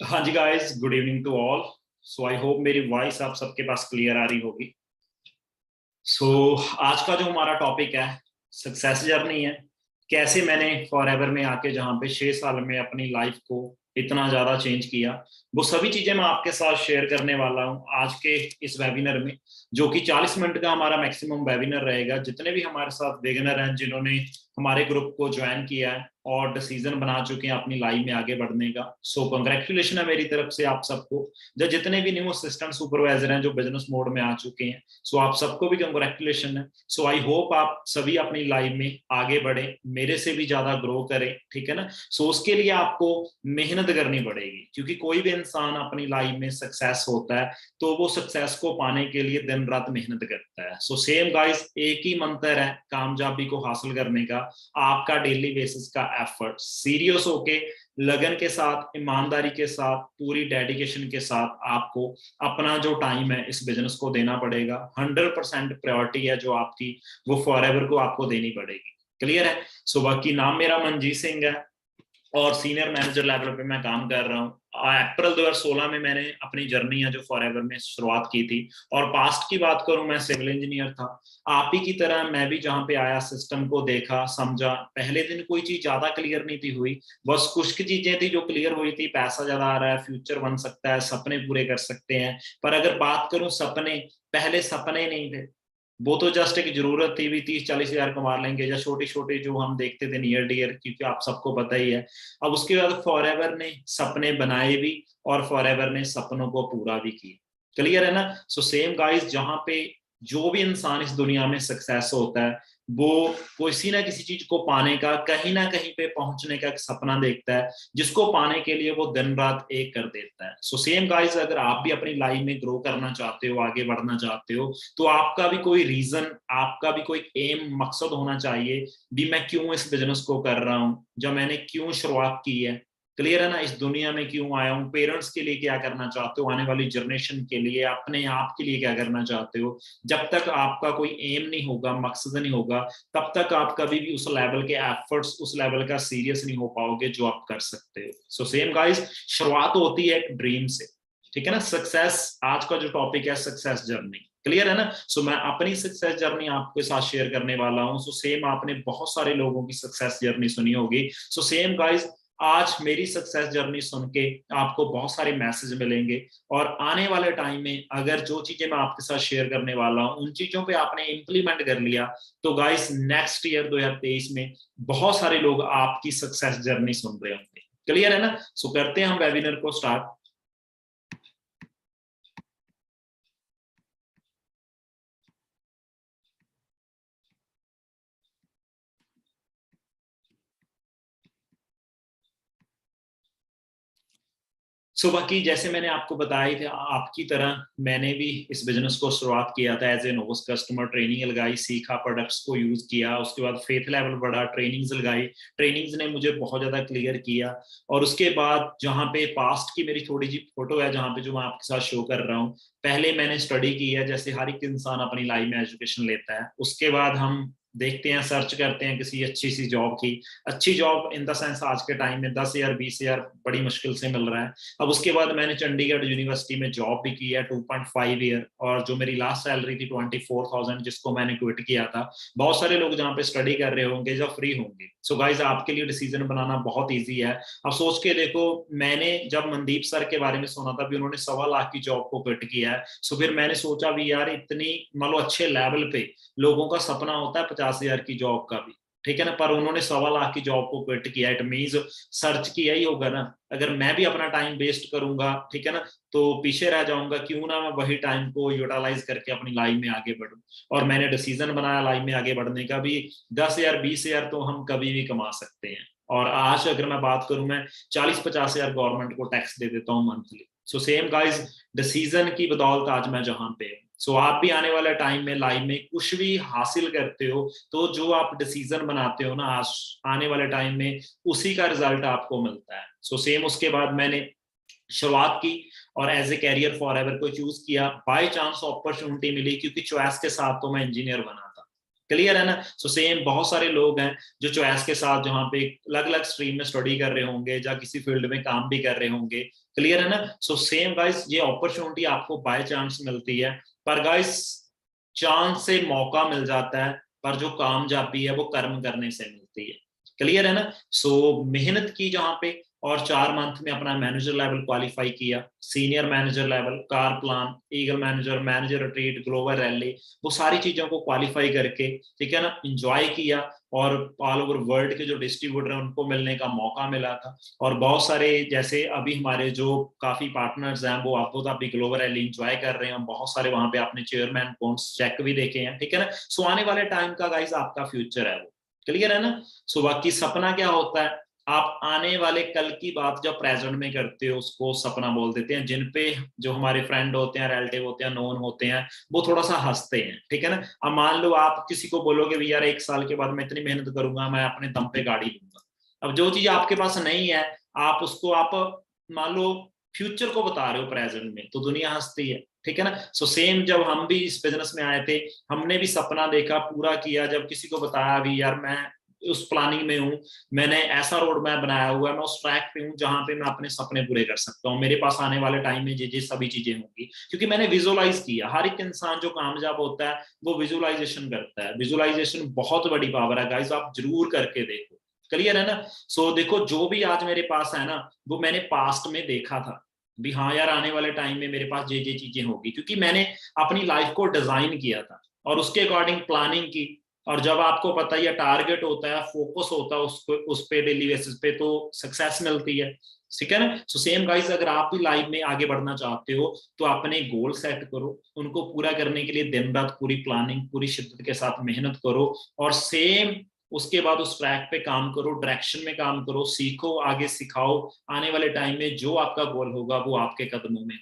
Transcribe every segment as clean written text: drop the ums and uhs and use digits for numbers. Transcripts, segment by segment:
हाँ जी guys, good evening to all. So I hope मेरी वॉइस आप सबके पास क्लियर आ रही होगी। सो आज का जो हमारा टॉपिक है सक्सेस जर्नी है। कैसे मैंने फॉरएवर में आके जहाँ पे 6 साल में अपनी लाइफ को इतना ज्यादा चेंज किया, वो सभी चीजें मैं आपके साथ शेयर करने वाला हूँ आज के इस वेबिनार में, जो कि 40 मिनट का हमारा मैक्सिमम वेबिनार रहेगा। जितने भी हमारे साथ बिगिनर हैं जिन्होंने हमारे ग्रुप को ज्वाइन किया है और डिसीजन बना चुके हैं अपनी लाइफ में आगे बढ़ने का, सो कंग्रेचुलेशन है मेरी तरफ से आप सबको। जो जितने भी न्यू असिस्टेंट सुपरवाइजर हैं जो बिजनेस मोड में आ चुके हैं, सो आप सबको भी कंग्रेचुलेशन है। सो आई होप आप सभी अपनी लाइफ में आगे बढ़े, मेरे से भी ज्यादा ग्रो करें, ठीक है ना। सो उसके लिए आपको मेहनत करनी पड़ेगी, क्योंकि कोई भी इंसान अपनी लाइफ में सक्सेस होता है तो वो सक्सेस को पाने के लिए दिन रात मेहनत करता है। सो सेम गाइस, एक ही मंत्र है कामयाबी को हासिल करने का, आपका डेली बेसिस का एफर्ट, सीरियस होके लगन के साथ, ईमानदारी के साथ, पूरी डेडिकेशन के साथ आपको अपना जो टाइम है इस बिजनेस को देना पड़ेगा। 100% प्रायोरिटी है जो आपकी, वो फॉरएवर को आपको देनी पड़ेगी। क्लियर है। सो बाकी नाम मेरा मनजीत सिंह है और सीनियर मैनेजर लेवल पे मैं काम कर रहा हूँ। अप्रैल 2016 में मैंने अपनी जर्नी है जो फॉरएवर में शुरुआत की थी। और पास्ट की बात करूं, मैं सिविल इंजीनियर था। आप ही की तरह मैं भी जहाँ पे आया, सिस्टम को देखा, समझा। पहले दिन कोई चीज ज्यादा क्लियर नहीं थी हुई, बस कुछ की चीजें थी जो क्लियर हुई थी। पैसा ज्यादा आ रहा है, फ्यूचर बन सकता है, सपने पूरे कर सकते हैं। पर अगर बात करूं सपने, पहले सपने नहीं थे, वो तो जस्ट एक जरूरत थी भी 30-40 हजार कमा लेंगे, या छोटी छोटी जो हम देखते थे नियर डियर, क्योंकि आप सबको पता ही है। अब उसके बाद फॉरएवर ने सपने बनाए भी और फॉरएवर ने सपनों को पूरा भी किया। क्लियर है ना। सो सेम गाइस, जहां पे जो भी इंसान इस दुनिया में सक्सेस होता है, वो किसी ना किसी चीज को पाने का, कहीं ना कहीं पे पहुंचने का एक सपना देखता है, जिसको पाने के लिए वो दिन रात एक कर देता है। सो सेम गाइस, अगर आप भी अपनी लाइफ में ग्रो करना चाहते हो, आगे बढ़ना चाहते हो, तो आपका भी कोई रीजन, आपका भी कोई एम, मकसद होना चाहिए भी। मैं क्यों इस बिजनेस को कर रहा हूँ, जब मैंने क्यों शुरुआत की है। क्लियर है ना। इस दुनिया में क्यों आया हूँ, पेरेंट्स के लिए क्या करना चाहते हो, आने वाली जनरेशन के लिए, अपने आप के लिए क्या करना चाहते हो। जब तक आपका कोई एम नहीं होगा, मकसद नहीं होगा, तब तक आप कभी भी उस लेवल के एफर्ट्स, उस लेवल का सीरियस नहीं हो पाओगे जो आप कर सकते हो। सो सेम गाइस, शुरुआत होती है एक ड्रीम से, ठीक है ना। सक्सेस, आज का जो टॉपिक है सक्सेस जर्नी। क्लियर है ना। सो मैं अपनी सक्सेस जर्नी आपके साथ शेयर करने वाला हूं। सो सेम, आपने बहुत सारे लोगों की सक्सेस जर्नी सुनी होगी। सो सेम गाइस, आज मेरी सक्सेस जर्नी सुन के आपको बहुत सारे मैसेज मिलेंगे। और आने वाले टाइम में अगर जो चीजें मैं आपके साथ शेयर करने वाला हूं, उन चीजों पे आपने इंप्लीमेंट कर लिया, तो गाइस नेक्स्ट ईयर 2023 में बहुत सारे लोग आपकी सक्सेस जर्नी सुन रहे होंगे। क्लियर है ना। सो करते हैं हम वेबिनार को स्टार्ट। बाकी जैसे मैंने आपको बताया था, आपकी तरह मैंने भी इस बिजनेस को शुरुआत किया था as a novice customer. Training लगाई, सीखा, प्रोडक्ट्स को यूज किया, उसके बाद फेथ लेवल बढ़ा, ट्रेनिंग्स लगाई। ट्रेनिंग्स ने मुझे बहुत ज्यादा क्लियर किया। और उसके बाद जहाँ पे पास्ट की मेरी थोड़ी सी फोटो है, जहाँ पे जो मैं आपके साथ शो कर रहा हूँ, पहले मैंने स्टडी की है, जैसे हर एक इंसान अपनी लाइफ में एजुकेशन लेता है। उसके बाद हम देखते हैं, सर्च करते हैं किसी अच्छी सी जॉब की। अच्छी जॉब इन द सेंस आज के टाइम में 10 हजार 20 हजार बड़ी मुश्किल से मिल रहा है। अब उसके बाद मैंने चंडीगढ़ यूनिवर्सिटी में जॉब भी की है 2.5 ईयर, और जो मेरी लास्ट सैलरी थी 24,000, जिसको मैंने क्विट किया था। बहुत सारे लोग जहाँ पे स्टडी कर रहे होंगे जो फ्री होंगे। सो गाइज, आपके लिए डिसीजन बनाना बहुत ईजी है। अब सोच के देखो, मैंने जब मनदीप सर के बारे में सुना था भी उन्होंने 1.25 लाख की जॉब को क्विट किया है, सो फिर मैंने सोचा भी यार, इतनी मान लो अच्छे लेवल पे लोगों का सपना होता है 50 हजार की जॉब का भी, ठीक है ना, पर उन्होंने 1.25 लाख की जॉब को क्विट किया। इट मीन्स सर्च किया ही होगा ना। अगर मैं भी अपना टाइम वेस्ट करूंगा, ठीक है ना, तो पीछे रह जाऊंगा। क्यों ना मैं वही टाइम को यूटिलाइज करके अपनी लाइफ में आगे बढ़ूं। और मैंने डिसीजन बनाया लाइफ में आगे बढ़ने का भी। 10 हजार 20 हजार तो हम कभी भी कमा सकते हैं। और आज अगर मैं बात करूं, मैं 40-50 हजार गवर्नमेंट को टैक्स दे देता हूँ monthly. So same guys, decision की बदौलत आज मैं जहां पे हूं। सो आप भी आने वाले टाइम में लाइफ में कुछ भी हासिल करते हो, तो जो आप डिसीजन बनाते हो ना आज, आने वाले टाइम में उसी का रिजल्ट आपको मिलता है। सो सेम, उसके बाद मैंने शुरुआत की और एज ए कैरियर फॉरएवर को चूज किया। बाय चांस अपॉर्चुनिटी मिली, क्योंकि चॉइस के साथ तो मैं इंजीनियर बना था। क्लियर है ना। सो सेम बहुत सारे लोग हैं जो चॉइस के साथ जहाँ पे अलग अलग स्ट्रीम में स्टडी कर रहे होंगे या किसी फील्ड में काम भी कर रहे होंगे, क्लियर है ना। सो सेम गाइस, ये अपॉर्चुनिटी आपको बाय चांस मिलती है, पर गाइस चांस से मौका मिल जाता है, पर जो कामयाबी है वो कर्म करने से मिलती है, क्लियर है ना। सो मेहनत की जहाँ पे, और 4 मंथ में अपना मैनेजर लेवल क्वालिफाई किया, senior manager level, car plan, eagle manager, manager retreat, global rally, वो सारी चीजों को क्वालिफाई करके, ठीक है ना, एंजॉय किया। और ऑल ओवर वर्ल्ड के जो डिस्ट्रीब्यूटर हैं उनको मिलने का मौका मिला था। और बहुत सारे जैसे अभी हमारे जो काफी पार्टनर्स हैं वो आपको अभी ग्लोबल रैली एंजॉय कर रहे हैं, बहुत सारे वहां पे आपने चेयरमैन पॉइंट्स चेक भी देखे हैं, ठीक है ना। सो आने वाले टाइम का गाइस आपका फ्यूचर है वो, क्लियर है ना। सो बाकी सपना क्या होता है, आप आने वाले कल की बात जब प्रेजेंट में करते हो उसको सपना बोल देते हैं। जिन पे जो हमारे फ्रेंड होते हैं, रिलेटिव होते हैं, नोन होते हैं, वो थोड़ा सा हंसते हैं, ठीक है ना। अब मान लो आप किसी को बोलोगे भी यार 1 साल के बाद मैं इतनी मेहनत करूंगा, मैं अपने दम पे गाड़ी लूंगा। अब जो चीज आपके पास नहीं है, आप उसको आप मान लो फ्यूचर को बता रहे हो प्रेजेंट में, तो दुनिया हंसती है, ठीक है ना। सो सेम जब हम भी इस बिजनेस में आए थे, हमने भी सपना देखा, पूरा किया, जब किसी को बताया भी यार मैं उस प्लानिंग में हूँ, मैंने ऐसा रोड मैप बनाया हुआ है, मैं उस ट्रैक पे हूँ जहां पे मैं अपने सपने पूरे कर सकता हूँ, मेरे पास आने वाले टाइम में ये सभी चीजें होंगी, क्योंकि मैंने विजुअलाइज किया। हर एक इंसान जो कामयाब होता है वो विजुअलाइजेशन करता है। विजुअलाइजेशन बहुत बड़ी पावर है गाइस, आप जरूर करके देखो, क्लियर है ना। सो देखो, जो भी आज मेरे पास है ना, वो मैंने पास्ट में देखा था भी, हाँ यार आने वाले टाइम में मेरे पास ये चीजें होगी, क्योंकि मैंने अपनी लाइफ को डिजाइन किया था और उसके अकॉर्डिंग प्लानिंग की। और जब आपको पता है टारगेट होता है, फोकस होता है उस पे डेली बेसिस पे, तो सक्सेस मिलती है, ठीक है ना। सो सेम गाइस, अगर आप भी लाइफ में आगे बढ़ना चाहते हो तो अपने गोल सेट करो, उनको पूरा करने के लिए दिन रात पूरी प्लानिंग, पूरी शिद्दत के साथ मेहनत करो, और सेम उसके बाद उस ट्रैक पे काम करो, डायरेक्शन में काम करो, सीखो, आगे सिखाओ। आने वाले टाइम में जो आपका गोल होगा वो आपके कदमों में।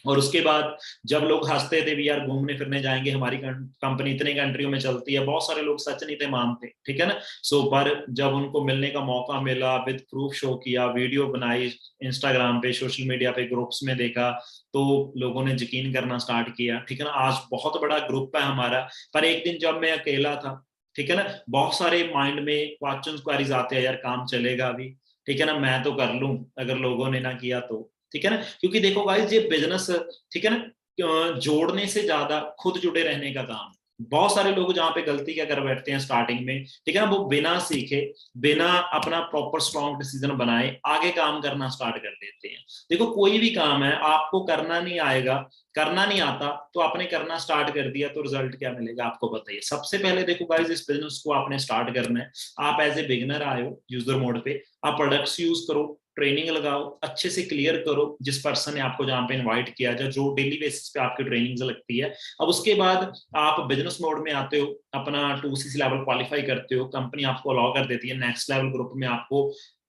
और उसके बाद जब लोग हंसते थे भी यार घूमने फिरने जाएंगे, हमारी कंपनी इतने कंट्रियों में चलती है, बहुत सारे लोग सच नहीं थे मानते, ठीक है ना। सो पर जब उनको मिलने का मौका मिला, विद प्रूफ शो किया, वीडियो बनाई, इंस्टाग्राम पे, सोशल मीडिया पे, ग्रुप्स में देखा, तो लोगों ने यकीन करना स्टार्ट किया, ठीक है ना। आज बहुत बड़ा ग्रुप है हमारा। पर एक दिन जब मैं अकेला था, ठीक है ना, बहुत सारे माइंड में क्वेश्चन क्वेरीज आते हैं, यार काम चलेगा अभी, ठीक है ना, मैं तो कर लूं अगर लोगों ने ना किया तो, ठीक है ना। क्योंकि देखो गाइस, ये बिजनेस, ठीक है ना, जोड़ने से ज्यादा खुद जुड़े रहने का काम। बहुत सारे लोग जहाँ पे गलती क्या कर बैठते हैं स्टार्टिंग में, ठीक है ना, वो बिना सीखे, बिना अपना प्रॉपर स्ट्रॉन्ग डिसीजन बनाए आगे काम करना स्टार्ट कर देते हैं। देखो, कोई भी काम है आपको करना नहीं आएगा, करना नहीं आता, तो आपने करना स्टार्ट कर दिया तो रिजल्ट क्या मिलेगा आपको बताइए। सबसे पहले देखो गाइस, इस बिजनेस को आपने स्टार्ट करना है। आप एज ए बिगिनर आए हो यूजर मोड पे, आप प्रोडक्ट्स यूज करो, ट्रेनिंग लगाओ, अच्छे से क्लियर करो जिस पर्सन ने आपको जहाँ पे इनवाइट किया जाए, जो डेली बेसिस पे आपकी ट्रेनिंग्स लगती है। अब उसके बाद आप बिजनेस मोड में आते हो, अपना 2CC लेवल क्वालिफाई करते हो, कंपनी आपको अलाउ कर देती है, नेक्स्ट लेवल ग्रुप में आपको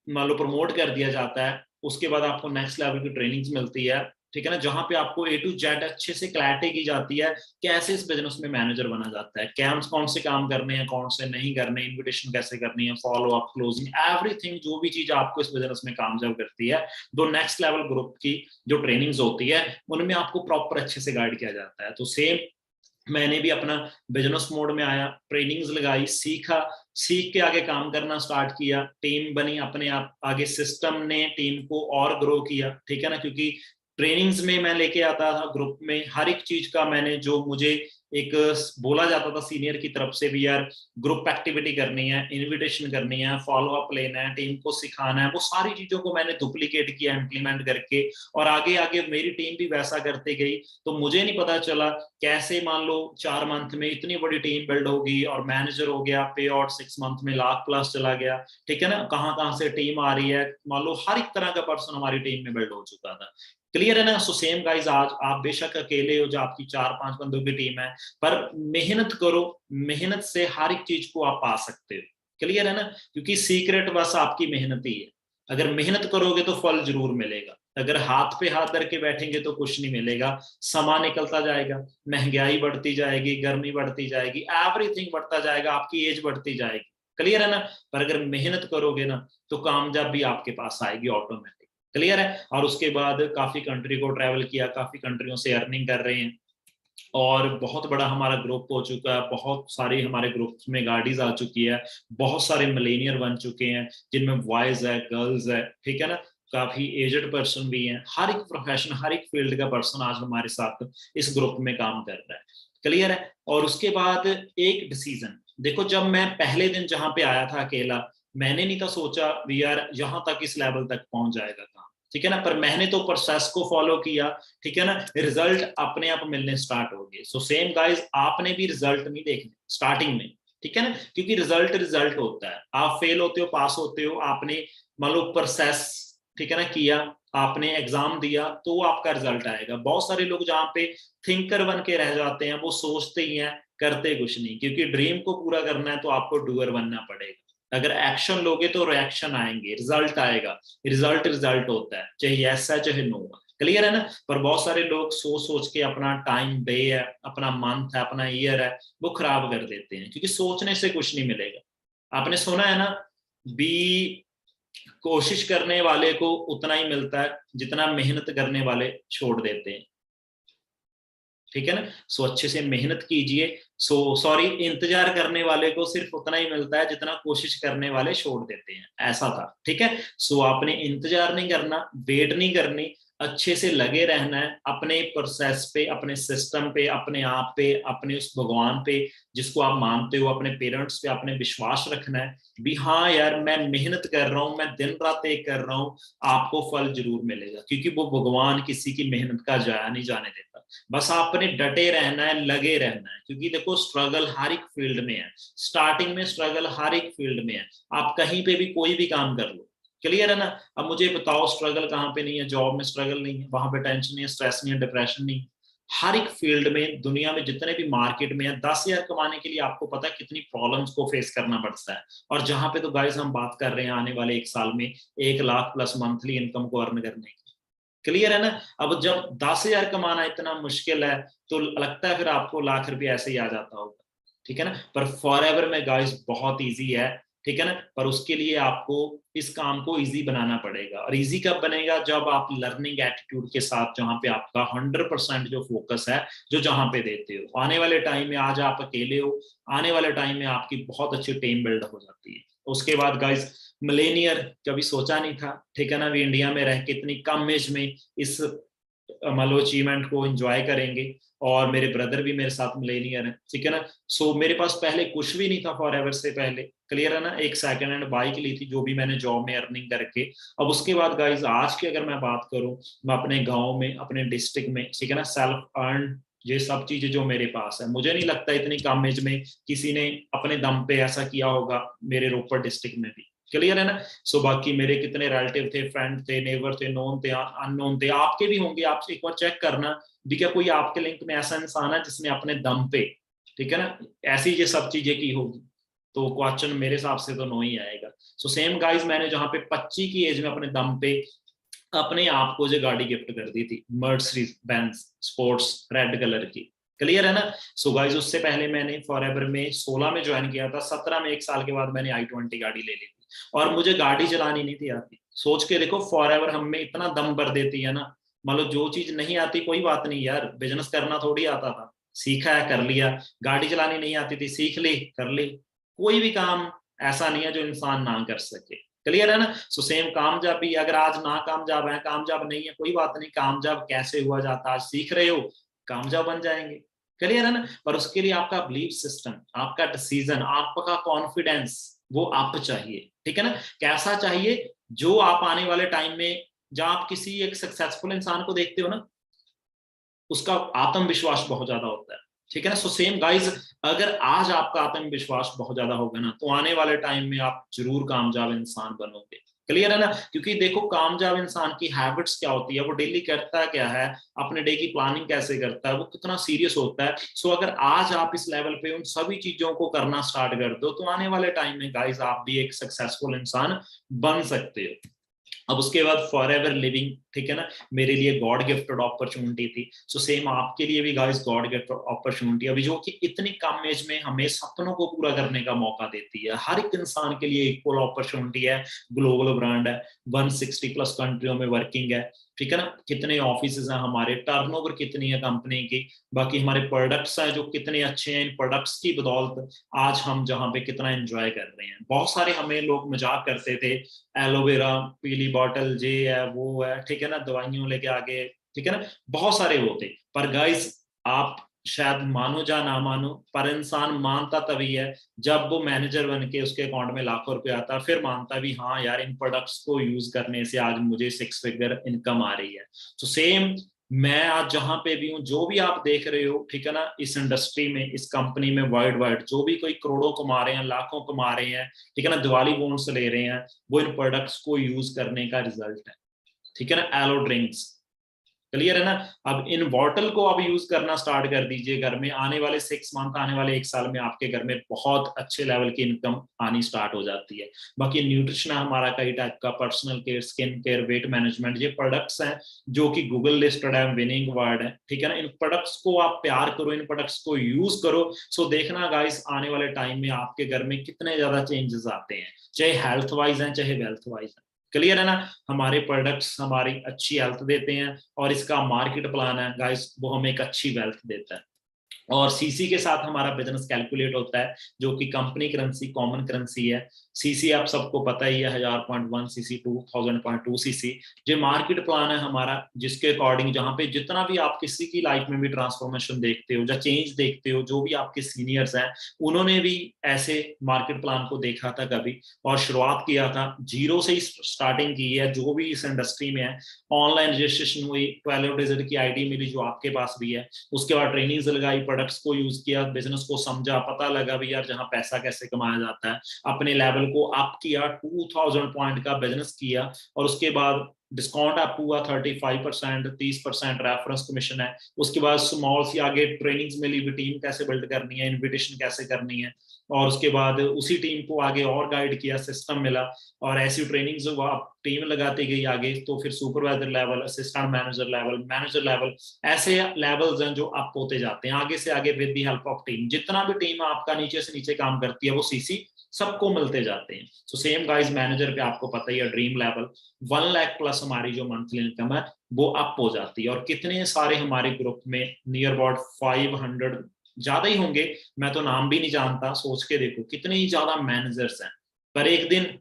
मान लो प्रमोट कर दिया जाता है। उसके बाद आपको नेक्स्ट लेवल की ट्रेनिंग्स मिलती है, ठीक है ना, जहां पे आपको A to Z अच्छे से क्लैरिटी की जाती है, कैसे इस बिजनेस में मैनेजर बना जाता है, क्या कौन से काम करने हैं, कौन से नहीं करने, इन्विटेशन कैसे करनी है, फॉलो अप, क्लोजिंग, एवरीथिंग, जो भी चीज आपको इस बिजनेस में कामयाब करती है, दो नेक्स्ट लेवल ग्रुप की जो ट्रेनिंग्स होती है उनमें आपको प्रॉपर अच्छे से गाइड किया जाता है। तो सेम मैंने भी अपना बिजनेस मोड में आया, ट्रेनिंग्स लगाई, सीखा, सीख के आगे काम करना स्टार्ट किया, टीम बनी अपने आप, आगे सिस्टम ने टीम को और ग्रो किया, ठीक है ना। क्योंकि ट्रेनिंग्स में मैं लेके आता था ग्रुप में हर एक चीज का, मैंने जो मुझे एक बोला जाता था सीनियर की तरफ से भी, यार ग्रुप एक्टिविटी करनी है, इनविटेशन करनी है, फॉलो अप लेना है, टीम को सिखाना है, वो सारी चीजों को मैंने डुप्लीकेट किया, इम्प्लीमेंट करके, और आगे आगे मेरी टीम भी वैसा करते गई। तो मुझे नहीं पता चला कैसे मान लो 4 मंथ में इतनी बड़ी टीम बिल्ड होगी, और मैनेजर हो गया, पे आउट 6 मंथ में लाख प्लस चला गया, ठीक है ना। कहाँ कहाँ से टीम आ रही है, मान लो हर एक तरह का पर्सन हमारी टीम में बिल्ड हो चुका था, क्लियर है ना। सो सेम गाइज, आज आप बेशक अकेले हो, जो आपकी 4-5 बंदों की टीम है, पर मेहनत करो, मेहनत से हर एक चीज को आप पा सकते हो, क्लियर है ना। क्योंकि सीक्रेट बस आपकी मेहनत ही है। अगर मेहनत करोगे तो फल जरूर मिलेगा, अगर हाथ पे हाथ धर के बैठेंगे तो कुछ नहीं मिलेगा। समा निकलता जाएगा, महंगाई बढ़ती जाएगी, गर्मी बढ़ती जाएगी, एवरीथिंग बढ़ता जाएगा, आपकी एज बढ़ती जाएगी, क्लियर है ना। पर अगर मेहनत करोगे ना, तो कामयाबी आपके पास आएगी ऑटोमेटिक, क्लियर है। और उसके बाद काफी कंट्री को ट्रैवल किया, काफी कंट्रियों से अर्निंग कर रहे हैं, और बहुत बड़ा हमारा ग्रुप हो चुका है, बहुत सारी हमारे ग्रुप में गाड़ीज आ चुकी है, बहुत सारे मिलेनियर बन चुके हैं जिनमें बॉयज है, गर्ल्स है, ठीक है ना, काफी एजड पर्सन भी हैं, हर एक प्रोफेशन, हर एक फील्ड का पर्सन आज हमारे साथ इस ग्रुप में काम कर रहा है। क्लियर है। और उसके बाद एक डिसीजन देखो, जब मैं पहले दिन जहां पे आया था अकेला, मैंने नहीं था सोचा भी यार यहाँ तक इस लेवल तक पहुंच जाएगा काम, ठीक है ना, पर मैंने तो प्रोसेस को फॉलो किया, ठीक है ना, रिजल्ट अपने आप मिलने स्टार्ट हो गए। सो सेम गाइस, आपने भी रिजल्ट नहीं देखने स्टार्टिंग में, ठीक है ना, क्योंकि रिजल्ट रिजल्ट होता है, आप फेल होते हो, पास होते हो, आपने मान लो प्रोसेस, ठीक है ना, किया, आपने एग्जाम दिया, तो वो आपका रिजल्ट आएगा। बहुत सारे लोग जहाँ पे थिंकर बन के रह जाते हैं, वो सोचते ही हैं, करते कुछ नहीं, क्योंकि ड्रीम को पूरा करना है तो आपको डूअर बनना पड़ेगा। अगर एक्शन लोगे तो रिएक्शन आएंगे, रिजल्ट आएगा, रिजल्ट रिजल्ट होता है, चाहे यस है चाहे नो है। क्लियर है ना। पर बहुत सारे लोग सोच सोच के अपना टाइम, डे है, अपना मंथ है, अपना ईयर है, वो खराब कर देते हैं, क्योंकि सोचने से कुछ नहीं मिलेगा। आपने सुना है ना, बी कोशिश करने वाले को उतना ही मिलता है जितना मेहनत करने वाले छोड़ देते हैं, ठीक है ना। सो अच्छे से मेहनत कीजिए। सॉरी, इंतजार करने वाले को सिर्फ उतना ही मिलता है जितना कोशिश करने वाले छोड़ देते हैं, ऐसा था, ठीक है। सो आपने इंतजार नहीं करना, वेट नहीं करनी, अच्छे से लगे रहना है अपने प्रोसेस पे, अपने सिस्टम पे, अपने आप पे, अपने उस भगवान पे जिसको आप मानते हो, अपने पेरेंट्स पे आपने विश्वास रखना है भी हाँ यार मैं मेहनत कर रहा हूँ, मैं दिन रात एक कर रहा हूँ, आपको फल जरूर मिलेगा, क्योंकि वो भगवान किसी की मेहनत का जाया नहीं जाने देता। बस आपने डटे रहना है, लगे रहना है, क्योंकि देखो स्ट्रगल हर एक फील्ड में है, स्टार्टिंग में स्ट्रगल हर एक फील्ड में है, आप कहीं पे भी कोई भी काम कर लो। क्लियर है ना। अब मुझे बताओ स्ट्रगल कहाँ पे नहीं है, जॉब में स्ट्रगल नहीं है, वहां पे टेंशन नहीं है, स्ट्रेस नहीं है, डिप्रेशन नहीं है। हर एक फील्ड में, दुनिया में जितने भी मार्केट में है, 10,000 कमाने के लिए आपको पता है कितनी प्रॉब्लम्स को फेस करना पड़ता है। और जहां पे तो गाइस हम बात कर रहे हैं आने वाले एक साल में 1 लाख प्लस मंथली इनकम को अर्न करने की। क्लियर है ना। अब जब 10,000 कमाना इतना मुश्किल है, तो लगता है फिर आपको लाख रुपए ऐसे ही आ जाता होगा, ठीक है ना। पर फॉर एवर में गाइस बहुत इजी है, ठीक है ना, पर उसके लिए आपको इस काम को इजी बनाना पड़ेगा। और इजी कब बनेगा, जब आप लर्निंग एटीट्यूड के साथ, जहां पे आपका 100% जो फोकस है, जो जहां पे देते हो। आने वाले टाइम में, आज आप अकेले हो, आने वाले टाइम में आपकी बहुत अच्छी टीम बिल्ड हो जाती है। उसके बाद गाइस, मिलेनियर कभी सोचा नहीं था, ठीक है ना, भी इंडिया में रह के इतनी कम एज में इस मान लो अचीवमेंट को एंजॉय करेंगे। और मेरे ब्रदर भी मेरे साथ मिलेनियर है, ठीक है ना। सो मेरे पास पहले कुछ भी नहीं था फॉर एवर से पहले, क्लियर है ना, एक सेकंड हैंड बाइक ली थी जो भी मैंने जॉब में अर्निंग करके। अब उसके बाद गाइज आज की अगर मैं बात करूं, मैं अपने गाँव में, अपने डिस्ट्रिक्ट में, ठीक है ना, सेल्फ अर्न, ये सब चीजें जो मेरे पास है, मुझे नहीं लगता इतनी कम एज में किसी ने अपने दम पे ऐसा किया होगा मेरे रोपड़ डिस्ट्रिक्ट में भी। क्लियर है ना। सो बाकी मेरे कितने रिलेटिव थे, फ्रेंड थे, नेबर थे, नोन थे, अननोन थे, आपके भी होंगे, आप एक बार चेक करना भी क्या कोई आपके लिंक में ऐसा इंसान है जिसने अपने दम पे, ठीक है ना, ऐसी ये सब चीजें की होगी। तो क्वेश्चन मेरे हिसाब से तो नो ही आएगा। सो सेम गाइस, मैंने जहां पे 25 की एज में अपने दम पे अपने आप को जो गाड़ी गिफ्ट कर दी थी, Mercedes Benz sports red colour की। क्लियर है ना। सो गाइस, उससे पहले मैंने फॉर एवर में 16 में ज्वाइन किया था, 17 में 1 साल के बाद मैंने i20 गाड़ी ले ली थी। और मुझे गाड़ी चलानी नहीं थी आती। सोच के देखो, फॉर एवर हम में इतना दम भर देती है ना। मान लो जो चीज नहीं आती कोई बात नहीं यार, बिजनेस करना थोड़ी आता था, सीखा है कर लिया। गाड़ी चलानी नहीं आती थी, सीख ली कर ली। कोई भी काम ऐसा नहीं है जो इंसान ना कर सके। क्लियर है ना। सो सेम कामयाबी, अगर आज ना कामयाब है, कामयाब नहीं है, कोई बात नहीं, कामयाब कैसे हुआ जाता, आज सीख रहे हो, कामयाब बन जाएंगे। क्लियर है ना। पर उसके लिए आपका बिलीफ सिस्टम, आपका डिसीजन, आपका कॉन्फिडेंस, वो आप चाहिए, ठीक है ना। कैसा चाहिए, जो आप आने वाले टाइम में, जब आप किसी एक सक्सेसफुल इंसान को देखते हो ना, उसका आत्मविश्वास बहुत ज्यादा होता है, ठीक है ना। सो सेम गाइज, अगर आज आपका आत्मविश्वास बहुत ज्यादा होगा ना, तो आने वाले टाइम में आप जरूर कामयाब इंसान बनोगे। क्लियर है ना। क्योंकि देखो कामयाब इंसान की हैबिट्स क्या होती है, वो डेली करता क्या है, अपने डे की प्लानिंग कैसे करता है, वो कितना सीरियस होता है। सो अगर आज आप इस लेवल पे उन सभी चीजों को करना स्टार्ट कर दो, तो आने वाले टाइम में गाइज आप भी एक सक्सेसफुल इंसान बन सकते हो। अब उसके बाद फॉर एवर लिविंग, ठीक है ना, मेरे लिए गॉड गिफ्टेड अपॉर्चुनिटी थी। सो सेम आपके लिए भी गाइस गॉड गिफ्टेड अपॉर्चुनिटी, अभी जो कि इतनी कम एज में हमें सपनों को पूरा करने का मौका देती है। हर एक इंसान के लिए इक्वल अपॉर्चुनिटी है। ग्लोबल ब्रांड है, 160 प्लस कंट्रियों में वर्किंग है, ठीक है ना, कितने ऑफिसेज हैं हमारे, टर्नओवर कितनी है कंपनी की, बाकी हमारे प्रोडक्ट्स हैं जो कितने अच्छे हैं, इन प्रोडक्ट्स की बदौलत आज हम जहाँ पे कितना एंजॉय कर रहे हैं। बहुत सारे हमें लोग मजाक करते थे, एलोवेरा पीली बॉटल जे है वो है, ठीक है ना, दवाइयों लेके आगे, ठीक है ना, बहुत सारे वो थे। पर गाइस आप शायद मानो या ना मानो, पर इंसान मानता तभी है जब वो मैनेजर बन के उसके अकाउंट में लाखों रुपए आता, फिर मानता भी हाँ यार इन प्रोडक्ट्स को यूज करने से आज मुझे 6 फिगर इनकम आ रही है। तो सेम मैं आज जहां पे भी हूँ, जो भी आप देख रहे हो, ठीक है ना, इस इंडस्ट्री में, इस कंपनी में, वर्ल्ड वाइड जो भी कोई करोड़ों कमा रहे हैं, लाखों कमा रहे हैं, ठीक है ना, दिवाली बोनस ले रहे हैं, वो इन प्रोडक्ट्स को यूज करने का रिजल्ट है। ठीक है ना, एलो ड्रिंक्स, क्लियर है ना। अब इन बॉटल को आप यूज करना स्टार्ट कर दीजिए घर में, आने वाले 6 मंथ, आने वाले 1 साल में आपके घर में बहुत अच्छे लेवल की इनकम आनी स्टार्ट हो जाती है। बाकी न्यूट्रिशन है हमारा कई टाइप का, personal care, skin care, weight management, ये प्रोडक्ट्स हैं जो कि गूगल लिस्टेड है, विनिंग वर्ड है, ठीक है ना। इन प्रोडक्ट्स को आप प्यार करो, इन प्रोडक्ट्स को यूज करो। सो देखना गाइस आने वाले टाइम में आपके घर में कितने ज्यादा चेंजेस आते हैं, चाहे हेल्थ वाइज है चाहे वेल्थ वाइज है। क्लियर है ना, हमारे प्रोडक्ट्स हमारी अच्छी हेल्थ देते हैं और इसका मार्केट प्लान है गाइस, वो हमें एक अच्छी वेल्थ देता है। और सीसी के साथ हमारा बिजनेस कैलकुलेट होता है, जो कि कंपनी करेंसी, कॉमन करेंसी है। सीसी आप सबको पता ही है, 1000.1 सीसी, 2000.2 सीसी। जो मार्केट प्लान है हमारा, जिसके अकॉर्डिंग जहां पे जितना भी आप किसी की लाइफ में भी ट्रांसफॉर्मेशन देखते हो या चेंज देखते हो, जो भी आपके सीनियर्स हैं उन्होंने भी ऐसे मार्केट प्लान को देखा था कभी, और शुरुआत किया था, जीरो से ही स्टार्टिंग की है। जो भी इस इंडस्ट्री में है, ऑनलाइन रजिस्ट्रेशन हुई, 12 डिजिट की आईडी मिली जो आपके पास भी है, उसके बाद ट्रेनिंग्स लगाई, प्रोडक्ट्स को यूज किया, बिजनेस को समझा, पता लगा भी यार जहां पैसा कैसे कमाया जाता है, अपने लेवल को अप किया, 2000 पॉइंट का बिजनेस किया, और उसके बाद डिस्काउंट अप हुआ 35%, 30% रेफरेंस कमीशन है। उसके बाद स्मॉल सी आगे ट्रेनिंग्स मिली भी, टीम कैसे बिल्ड करनी है, इन्विटेशन कैसे करनी है, और उसके बाद उसी टीम को आगे और गाइड किया, सिस्टम मिला, और ऐसी ट्रेनिंग्स टीम लगाती गई आगे, तो फिर supervisor level, assistant manager level, manager level, ऐसे लेवल्स हैं जो अप होते जाते हैं आगे से आगे with the help of team. जितना भी टीम आपका नीचे से नीचे काम करती है वो सीसी सबको मिलते जाते हैं। सो सेम गाइस मैनेजर पे आपको पता ही है, ड्रीम लेवल 1 लाख प्लस हमारी जो मंथली इनकम है वो अप हो जाती है। और कितने सारे हमारे ग्रुप में, नियर अबाउट 500, ज्यादा ही होंगे, मैं तो नाम भी नहीं जानता, सोच के देखो कितने ही ज्यादा मैनेजर्स हैं। पर एक दिन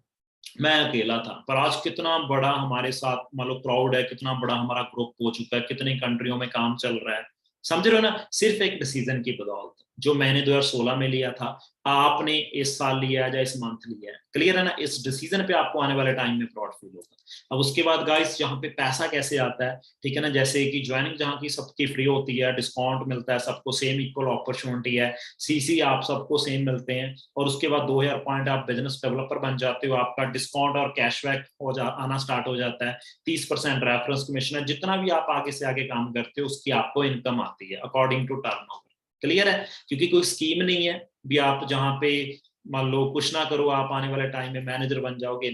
मैं अकेला था, पर आज कितना बड़ा हमारे साथ मतलब क्राउड है, कितना बड़ा हमारा ग्रुप हो चुका है, कितनी कंट्रियों में काम चल रहा है, समझ रहे हो ना, सिर्फ एक डिसीजन की बदौलत जो मैंने 2016 में लिया था, आपने इस साल लिया है या इस मंथ लिया है। क्लियर है ना, इस डिसीजन पे आपको आने वाले टाइम में प्राउड फील होगा। अब उसके बाद गाइस यहाँ पे पैसा कैसे आता है, ठीक है ना, जैसे कि ज्वाइनिंग जहाँ की सबकी फ्री होती है, डिस्काउंट मिलता है, सबको सेम इक्वल अपॉर्चुनिटी है, सीसी आप सबको सेम मिलते हैं, और उसके बाद 2000 पॉइंट आप बिजनेस डेवलपर बन जाते हो, आपका डिस्काउंट और कैशबैक आना स्टार्ट हो जाता है, 30% रेफरेंस कमीशन है, जितना भी आप आगे से आगे काम करते हो उसकी आपको इनकम आती है अकॉर्डिंग टू टर्नओवर। क्लियर है, क्योंकि कोई स्कीम नहीं है भी आप जहाँ पे मान लो कुछ ना करो आप आने वाले टाइम में मैनेजर बन जाओगे,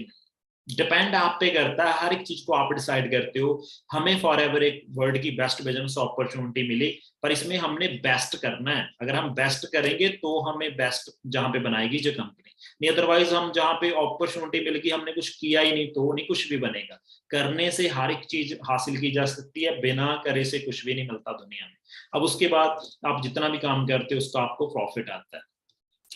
डिपेंड आप पे करता है, हर एक चीज को आप डिसाइड करते हो। हमें फॉर एवर एक वर्ल्ड की बेस्ट बिजनेस अपॉर्चुनिटी मिली, पर इसमें हमने बेस्ट करना है। अगर हम बेस्ट करेंगे तो हमें बेस्ट जहां पे बनाएगी जो कंपनी, नहीं अदरवाइज हम जहां पे अपॉर्चुनिटी मिल गई हमने कुछ किया ही नहीं तो नहीं कुछ भी बनेगा। करने से हर एक चीज हासिल की जा सकती है, बिना करे से कुछ भी नहीं मिलता दुनिया में। अब उसके बाद आप जितना भी काम करते हो उसका आपको प्रॉफिट आता है।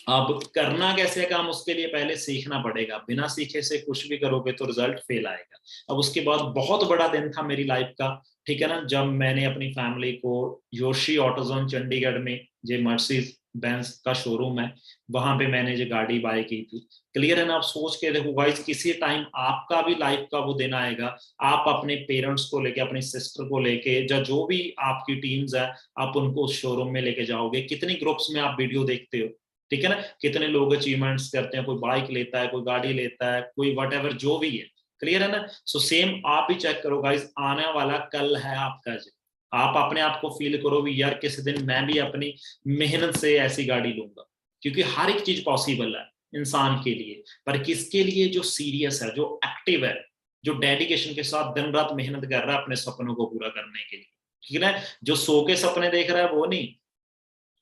अब करना कैसे काम, उसके लिए पहले सीखना पड़ेगा, बिना सीखे से कुछ भी करोगे तो रिजल्ट फेल आएगा। अब उसके बाद बहुत बड़ा दिन था मेरी लाइफ का, ठीक है ना, जब मैंने अपनी फैमिली को योशी ऑटोजोन चंडीगढ़ में, जो मर्सिडीज बेंज का शोरूम है, वहां पे मैंने जो गाड़ी बाय की थी। क्लियर है ना, आप सोच के देखो गाइस, किसी टाइम आपका भी लाइफ का वो दिन आएगा, आप अपने पेरेंट्स को लेके, अपनी सिस्टर को लेके, या जो भी आपकी टीम्स है, आप उनको उस शोरूम में लेके जाओगे। कितनी ग्रुप्स में आप वीडियो देखते हो, ठीक है ना, कितने लोग अचीवमेंट्स करते हैं, कोई बाइक लेता है, कोई गाड़ी लेता है, कोई वट एवर जो भी है। क्लियर है ना, सो सेम आप ही चेक करो गाइस, आने वाला कल है आपका जी। आप अपने आप को फील करो भी यार किसी दिन मैं भी अपनी मेहनत से ऐसी गाड़ी लूंगा, क्योंकि हर एक चीज पॉसिबल है इंसान के लिए, पर किसके लिए, जो सीरियस है, जो एक्टिव है, जो डेडिकेशन के साथ दिन रात मेहनत कर रहा है अपने सपनों को पूरा करने के लिए। ठीक है ना, जो सो के सपने देख रहा है वो नहीं,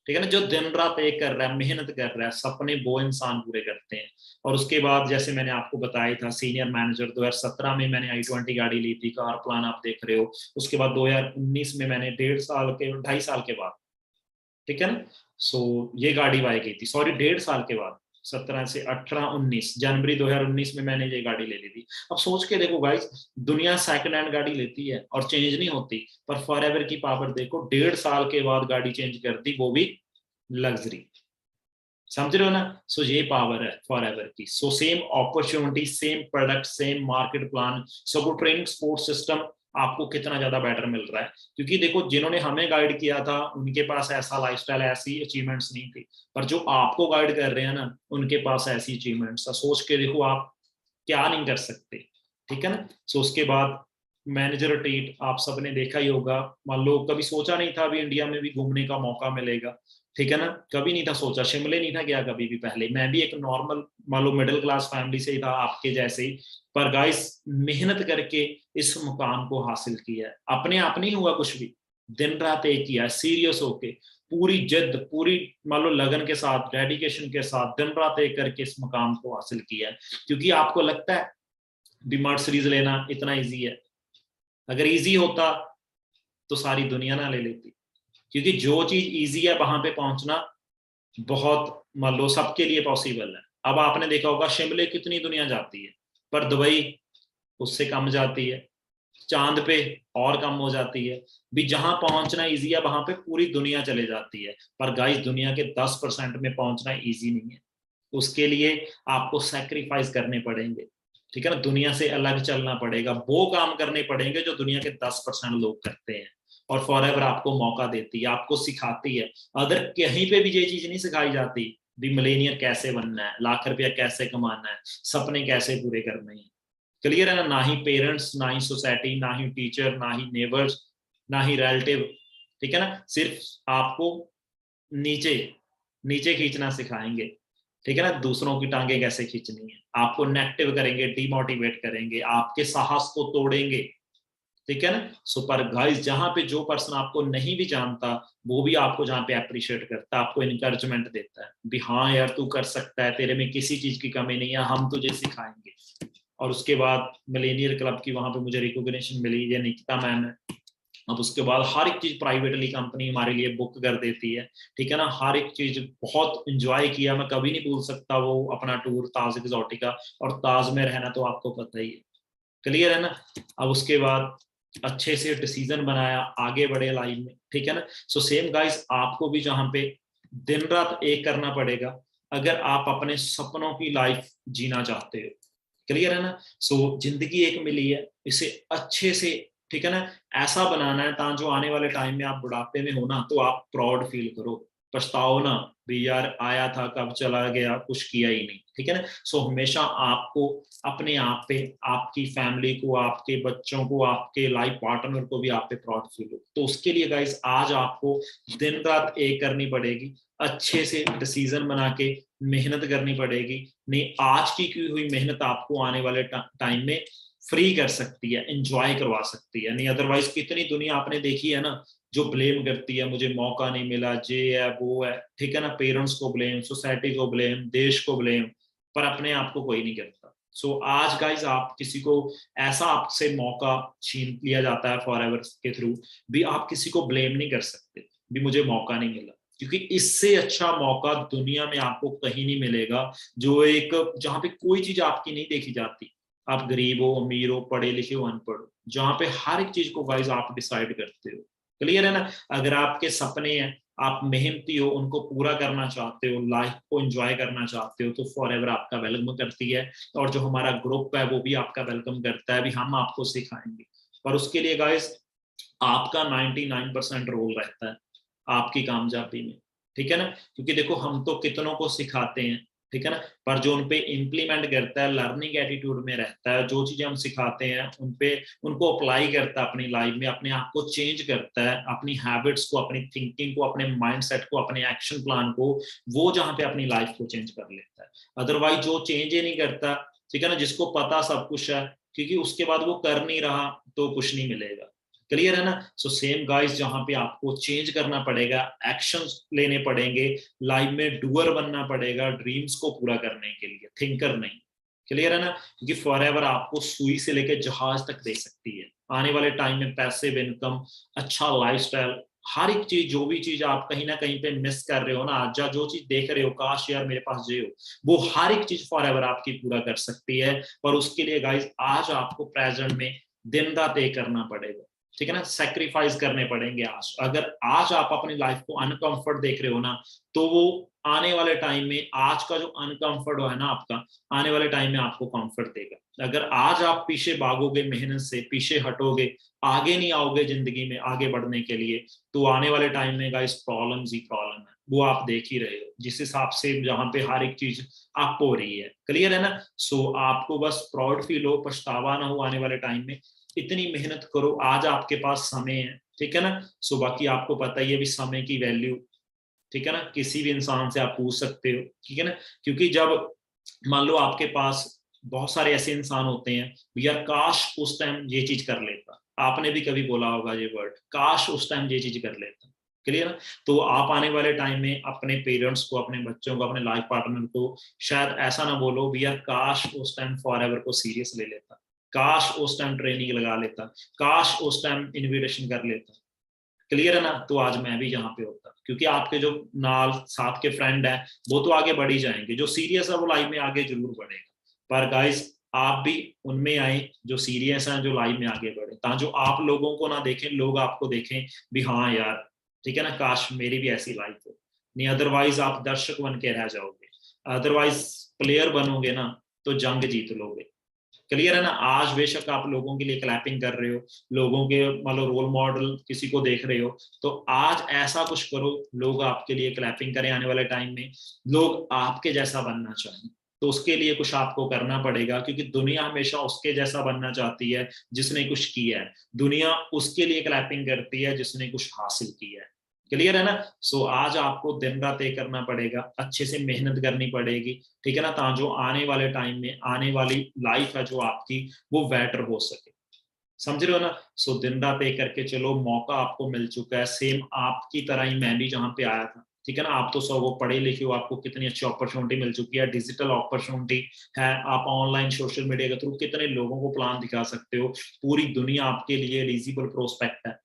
ठीक है ना, जो दिन रात एक कर रहा है, मेहनत कर रहा है, सपने वो इंसान पूरे करते हैं। और उसके बाद जैसे मैंने आपको बताया था, सीनियर मैनेजर 2017 में मैंने i20 गाड़ी ली थी, कार प्लान आप देख रहे हो। उसके बाद 2019 में मैंने 2.5 साल के बाद, ठीक है ना, सो ये गाड़ी बाय की थी, सॉरी 1.5 साल के बाद, 17 से 18 19 जनवरी 2019 में मैंने ये गाड़ी ले ली थी। अब सोच के देखो गाइस, दुनिया सेकंड हैंड गाड़ी लेती है और चेंज नहीं होती, पर फॉरएवर की पावर देखो, 1.5 साल के बाद गाड़ी चेंज कर दी, वो भी लग्जरी। समझ रहे हो ना, सो ये पावर है फॉरएवर की। So same opportunity, same product, same market plan, so वो ट्रेनिंग सपोर्ट सिस्टम आपको कितना ज्यादा बेटर मिल रहा है। क्योंकि देखो, जिन्होंने हमें गाइड किया था उनके पास ऐसा लाइफस्टाइल, ऐसी अचीवमेंट्स नहीं थी, पर जो आपको गाइड कर रहे हैं ना, उनके पास ऐसी अचीवमेंट्स है। सोच के देखो आप क्या नहीं कर सकते, ठीक है ना। सो उसके बाद मैनेजर ट्रीट आप सबने देखा ही होगा। मान लो कभी सोचा नहीं था अभी इंडिया में भी घूमने का मौका मिलेगा, ठीक है ना, कभी नहीं था सोचा, शिमले नहीं था गया कभी भी पहले। मैं भी एक नॉर्मल मान लो मिडिल क्लास फैमिली से ही था, आपके जैसे ही। पर गाइस, मेहनत करके इस मुकाम को हासिल किया है, अपने आप नहीं हुआ कुछ भी, दिन रात एक किया, सीरियस होके, पूरी जिद, पूरी मान लो लगन के साथ, डेडिकेशन के साथ, दिन रात एक करके इस मुकाम को हासिल किया है। क्योंकि आपको लगता है बीमार्ट सीरीज लेना इतना ईजी है? अगर इजी होता तो सारी दुनिया ना ले लेती। क्योंकि जो चीज इजी है वहां पे पहुंचना बहुत मान लो सबके लिए पॉसिबल है। अब आपने देखा होगा शिमले कितनी दुनिया जाती है, पर दुबई उससे कम जाती है, चांद पे और कम हो जाती है। भी जहां पहुंचना इजी है वहां पे पूरी दुनिया चले जाती है। पर गाइस, दुनिया के 10% में पहुंचना इजी नहीं है, उसके लिए आपको सैक्रिफाइस करने पड़ेंगे, ठीक है ना, दुनिया से अलग चलना पड़ेगा, वो काम करने पड़ेंगे जो दुनिया के 10% लोग करते हैं। और फॉरएवर आपको मौका देती है, आपको सिखाती है। अगर कहीं पे भी ये चीज नहीं सिखाई जाती, भी मिलेनियर कैसे बनना है, लाख रुपया कैसे कमाना है, सपने कैसे पूरे करने हैं, क्लियर है ना, ना ही पेरेंट्स, ना ही सोसाइटी, ना ही टीचर, ना ही नेबर्स, ना ही रिलेटिव, ठीक है ना, सिर्फ आपको नीचे नीचे खींचना सिखाएंगे, ठीक है ना, दूसरों की टांगे कैसे खींचनी है, आपको नेगेटिव करेंगे, डिमोटिवेट करेंगे, आपके साहस को तोड़ेंगे, ठीक है ना। सुपर गाइस, जहां पे जो पर्सन आपको नहीं भी जानता, वो भी आपको जहां पे अप्रिशिएट करता है, आपको इनकरेजमेंट देता है, भी हाँ यार तू कर सकता है, तेरे में किसी चीज की कमी नहीं है, हम तुझे सिखाएंगे। और उसके बाद मिलेनियर क्लब की वहां पे मुझे रिकॉग्निशन मिली, ये निकिता मैम है। अब उसके बाद हर एक चीज प्राइवेटली कंपनी हमारे लिए बुक कर देती है, ठीक है ना, हर एक चीज बहुत इंजॉय किया, मैं कभी नहीं भूल सकता वो अपना टूर ताज एक्सोटिका। और ताज में रहना तो आपको पता ही है, क्लियर है ना। अब उसके बाद अच्छे से डिसीजन बनाया, आगे बढ़े लाइफ में, ठीक है ना। सो सेम गाइस, आपको भी जहां पे दिन रात एक करना पड़ेगा, अगर आप अपने सपनों की लाइफ जीना चाहते हो, क्लियर है ना। सो जिंदगी एक मिली है, इसे अच्छे से, ठीक है ना, ऐसा बनाना है ताकि जो आने वाले टाइम में आप बुढ़ापे में हो ना, तो आप प्राउड फील करो, पछताओ ना भी यार आया था कब चला गया, कुछ किया ही नहीं, ठीक है ना। सो हमेशा आपको अपने आप पे, आपकी फैमिली को, आपके बच्चों को, आपके लाइफ पार्टनर को भी आप पे प्राउड फील हो। तो उसके लिए गाइस, आज आपको दिन रात एक करनी पड़ेगी, अच्छे से डिसीजन बना के मेहनत करनी पड़ेगी। नहीं, आज की की हुई मेहनत आपको आने वाले टाइम में फ्री कर सकती है, एंजॉय करवा सकती है। नहीं अदरवाइज कितनी दुनिया आपने देखी है ना, जो ब्लेम करती है, मुझे मौका नहीं मिला, जे है वो है, ठीक है ना, पेरेंट्स को ब्लेम, सोसाइटी को ब्लेम, देश को ब्लेम, पर अपने आप को कोई नहीं करता। सो आज गाइज, आप किसी को ऐसा आपसे मौका छीन लिया जाता है फॉरएवर के थ्रू, भी आप किसी को ब्लेम नहीं कर सकते भी मुझे मौका नहीं मिला, क्योंकि इससे अच्छा मौका दुनिया में आपको कहीं नहीं मिलेगा। जो एक जहां पे कोई चीज आपकी नहीं देखी जाती, आप गरीब हो, अमीर हो, पढ़े लिखे हो, अनपढ़ हो, जहां पे हर एक चीज को गाइज आप डिसाइड करते हो, क्लियर है ना। अगर आपके सपने हैं, आप मेहनती हो, उनको पूरा करना चाहते हो, लाइफ को एंजॉय करना चाहते हो, तो फॉरएवर आपका वेलकम करती है। और जो हमारा ग्रुप है वो भी आपका वेलकम करता है, भी हम आपको सिखाएंगे। पर उसके लिए गाइस, आपका 99% रोल रहता है आपकी कामयाबी में, ठीक है ना। क्योंकि देखो, हम तो कितनों को सिखाते हैं, ठीक है ना, पर जो उनपे इम्प्लीमेंट करता है, लर्निंग एटीट्यूड में रहता है, जो चीजें हम सिखाते हैं उनपे उनको अप्लाई करता है अपनी लाइफ में, अपने आप को चेंज करता है, अपनी हैबिट्स को, अपनी थिंकिंग को, अपने माइंडसेट को, अपने एक्शन प्लान को, वो जहां पे अपनी लाइफ को चेंज कर लेता है। अदरवाइज जो चेंज ही नहीं करता, ठीक है ना, जिसको पता सब कुछ है, क्योंकि उसके बाद वो कर नहीं रहा तो कुछ नहीं मिलेगा, क्लियर है ना। सो सेम गाइस, जहां पे आपको चेंज करना पड़ेगा, एक्शंस लेने पड़ेंगे, लाइफ में डूअर बनना पड़ेगा ड्रीम्स को पूरा करने के लिए, थिंकर नहीं। क्लियर है ना, क्योंकि फॉरएवर आपको सुई से लेकर जहाज तक दे सकती है। आने वाले टाइम में पैसिव इनकम, अच्छा लाइफस्टाइल, हर एक चीज, जो भी चीज आप कहीं ना कहीं पे मिस कर रहे हो ना, आज जो चीज देख रहे हो काश यार मेरे पास ये हो, वो हर एक चीज फॉरएवर आपकी पूरा कर सकती है। पर उसके लिए गाइस आज आपको प्रेजेंट में दिन रात एक करना पड़ेगा, ठीक है ना, सेक्रीफाइस करने पड़ेंगे आज। अगर आज आप अपनी लाइफ को अनकंफर्ट देख रहे हो ना, तो वो आने वाले टाइम में, आज का जो अनकंफर्ट है ना आपका, आने वाले टाइम में आपको कंफर्ट देगा। अगर आज आप पीछे भागोगे, मेहनत से पीछे हटोगे, आगे नहीं आओगे जिंदगी में आगे बढ़ने के लिए, तो आने वाले टाइम में गाइस प्रॉब्लम्स ही प्रॉब्लम है। वो आप देख ही रहे हो जिस हिसाब से, जहां पे हर एक चीज आप हो रही है। क्लियर है ना। सो आपको बस प्राउड फील हो, पछतावा ना हो आने वाले टाइम में। इतनी मेहनत करो, आज आपके पास समय है, ठीक है ना। सो बाकी आपको पता ही है भी समय की वैल्यू, ठीक है ना, किसी भी इंसान से आप पूछ सकते हो, ठीक है ना। क्योंकि जब मान लो आपके पास बहुत सारे ऐसे इंसान होते हैं, यार काश उस टाइम ये चीज कर लेता, आपने भी कभी बोला होगा ये वर्ड, काश उस टाइम ये चीज कर लेता। क्लियर। तो आप आने वाले टाइम में अपने पेरेंट्स को, अपने बच्चों को, अपने लाइफ पार्टनर को शायद ऐसा ना बोलो भी यार काश उस टाइम फॉरएवर को सीरियस ले लेता, काश उस टाइम ट्रेनिंग लगा लेता, काश उस टाइम इन्विटेशन कर लेता। क्लियर है ना। तो आज मैं भी यहाँ पे होता, क्योंकि आपके जो नाल साथ के फ्रेंड है वो तो आगे बढ़ ही जाएंगे, जो सीरियस है वो लाइफ में आगे जरूर बढ़ेगा। पर गाइस आप भी उनमें आए जो सीरियस हैं, जो लाइफ में आगे बढ़े, ताकि आप लोगों को ना देखें, लोग आपको देखें भी हाँ यार, ठीक है ना, काश मेरी भी ऐसी लाइफ हो। नहीं अदरवाइज आप दर्शक बन के रह जाओगे, अदरवाइज प्लेयर बनोगे ना तो जंग जीत लोगे। क्लियर है ना। आज बेशक आप लोगों के लिए क्लैपिंग कर रहे हो, लोगों के मान लो रोल मॉडल किसी को देख रहे हो, तो आज ऐसा कुछ करो लोग आपके लिए क्लैपिंग करें, आने वाले टाइम में लोग आपके जैसा बनना चाहें। तो उसके लिए कुछ आपको करना पड़ेगा, क्योंकि दुनिया हमेशा उसके जैसा बनना चाहती है जिसने कुछ किया है। दुनिया उसके लिए क्लैपिंग करती है जिसने कुछ हासिल किया है। क्लियर है ना। सो आज आपको दिन रात तय करना पड़ेगा, अच्छे से मेहनत करनी पड़ेगी, ठीक है ना, ताकि जो आने वाले टाइम में आने वाली लाइफ है जो आपकी, वो बेटर हो सके। समझ रहे हो ना। सो दिन रात तय करके चलो, मौका आपको मिल चुका है, सेम आपकी तरह ही मैं भी जहाँ पे आया था, ठीक है ना। आप तो सब वो पढ़े लिखे हो, आपको कितनी अच्छी अपॉर्चुनिटी मिल चुकी है, डिजिटल अपॉर्चुनिटी है, आप ऑनलाइन सोशल मीडिया के थ्रू कितने लोगों को प्लान दिखा सकते हो, पूरी दुनिया आपके लिए एलिजिबल प्रोस्पेक्ट है।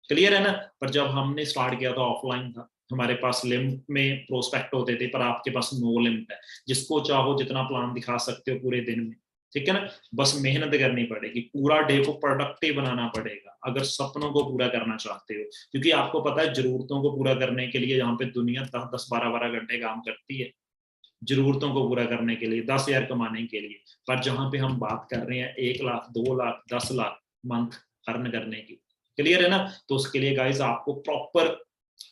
क्लियर है ना। पर जब हमने स्टार्ट किया था ऑफलाइन था, हमारे पास लिमिट में प्रोस्पेक्ट होते थे, पर आपके पास नो लिमिट है, जिसको चाहो जितना प्लान दिखा सकते हो पूरे दिन में, ठीक है ना। बस मेहनत करनी पड़ेगी, पूरा डे को प्रोडक्टिव बनाना पड़ेगा अगर सपनों को पूरा करना चाहते हो। क्योंकि आपको पता है जरूरतों को पूरा करने के लिए, जहाँ पे दुनिया 10-10 12-12 घंटे काम करती है जरूरतों को पूरा करने के लिए, 10,000 कमाने के लिए, पर जहां पे हम बात कर रहे हैं 1 लाख 2 लाख 10 लाख मंथ अर्न करने की। क्लियर है ना। तो उसके लिए गाइस आपको प्रॉपर,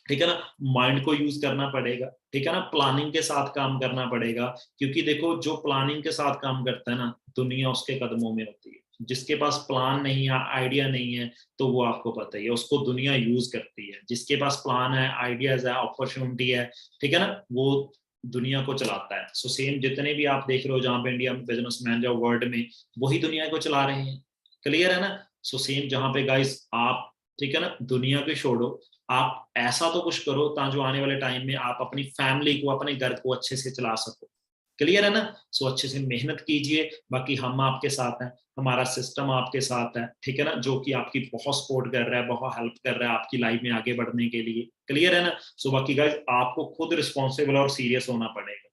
ठीक है ना, माइंड को यूज करना पड़ेगा, ठीक है ना, प्लानिंग के साथ काम करना पड़ेगा। क्योंकि देखो जो प्लानिंग के साथ काम करता है ना, दुनिया उसके कदमों में होती है। जिसके पास प्लान नहीं है, आइडिया नहीं है, तो वो आपको पता ही है, उसको दुनिया यूज करती है। जिसके पास प्लान है, आइडियाज है, अपॉर्चुनिटी है, ठीक है ना, वो दुनिया को चलाता है। सो सेम जितने भी आप देख रहे हो जहां पे इंडिया में बिजनेसमैन जो वर्ल्ड में, वही दुनिया को चला रहे हैं। क्लियर है ना। सो सेम जहां पे गाइस आप, ठीक है ना, दुनिया को छोड़ो, आप ऐसा तो कुछ करो ताकि जो आने वाले टाइम में आप अपनी फैमिली को, अपने घर को अच्छे से चला सको। क्लियर है ना। सो अच्छे से मेहनत कीजिए, बाकी हम आपके साथ हैं, हमारा सिस्टम आपके साथ है, ठीक है ना, जो कि आपकी बहुत सपोर्ट कर रहा है, बहुत हेल्प कर रहा है आपकी लाइफ में आगे बढ़ने के लिए। क्लियर है ना। सो बाकी गाइस आपको खुद रिस्पॉन्सिबल और सीरियस होना पड़ेगा।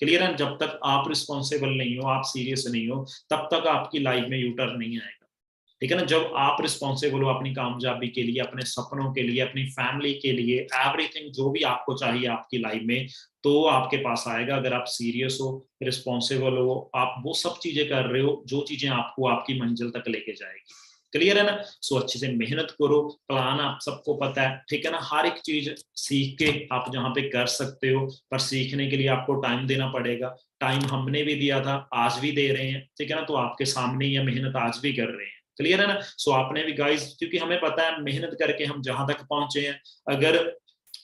क्लियर है। जब तक आप रिस्पॉन्सिबल नहीं हो, आप सीरियस नहीं हो, तब तक आपकी लाइफ में यूटर्न नहीं आएगा। ठीक है ना। जब आप रिस्पॉन्सिबल हो अपनी कामयाबी के लिए, अपने सपनों के लिए, अपनी फैमिली के लिए, एवरीथिंग जो भी आपको चाहिए आपकी लाइफ में, तो आपके पास आएगा। अगर आप सीरियस हो, रिस्पॉन्सिबल हो, आप वो सब चीजें कर रहे हो जो चीजें आपको आपकी मंजिल तक लेके जाएगी। क्लियर है ना। सो अच्छे से मेहनत करो, प्लान आप सबको पता है, ठीक है ना, हर एक चीज सीख के आप जहाँ पे कर सकते हो, पर सीखने के लिए आपको टाइम देना पड़ेगा। टाइम हमने भी दिया था, आज भी दे रहे हैं, ठीक है ना, तो आपके सामने ये मेहनत आज भी कर रहे हैं। क्लियर है ना। सो आपने भी गाइस, क्योंकि हमें पता है मेहनत करके हम जहां तक पहुंचे हैं, अगर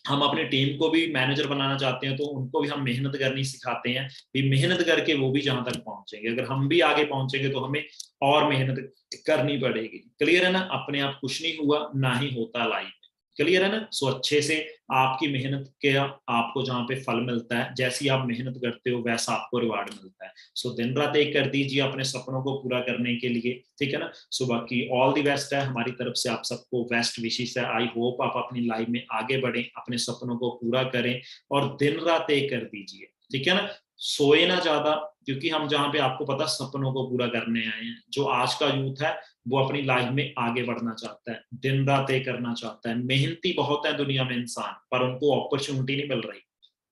हम अपनी टीम को भी मैनेजर बनाना चाहते हैं तो उनको भी हम मेहनत करनी सिखाते हैं, भी मेहनत करके वो भी जहां तक पहुंचेंगे। अगर हम भी आगे पहुंचेंगे तो हमें और मेहनत करनी पड़ेगी। क्लियर है ना? अपने आप कुछ नहीं हुआ, ना ही होता लाइफ। क्लियर है ना? सो अच्छे से आपकी मेहनत के आपको जहाँ पे फल मिलता है, जैसी आप मेहनत करते हो वैसा आपको रिवार्ड मिलता है। सो दिन रात एक कर दीजिए अपने सपनों को पूरा करने के लिए, ठीक है ना? सो बाकी ऑल द बेस्ट है हमारी तरफ से, आप सबको बेस्ट विशेष है। आई होप आप अपनी लाइफ में आगे बढ़ें, अपने सपनों को पूरा करें और दिन रात एक कर दीजिए, ठीक है ना? सोए ना ज्यादा, क्योंकि हम जहाँ पे आपको पता सपनों को पूरा करने आए हैं। जो आज का यूथ है वो अपनी लाइफ में आगे बढ़ना चाहता है, दिन रात एक करना चाहता है। मेहनती बहुत है दुनिया में इंसान, पर उनको अपॉर्चुनिटी नहीं मिल रही।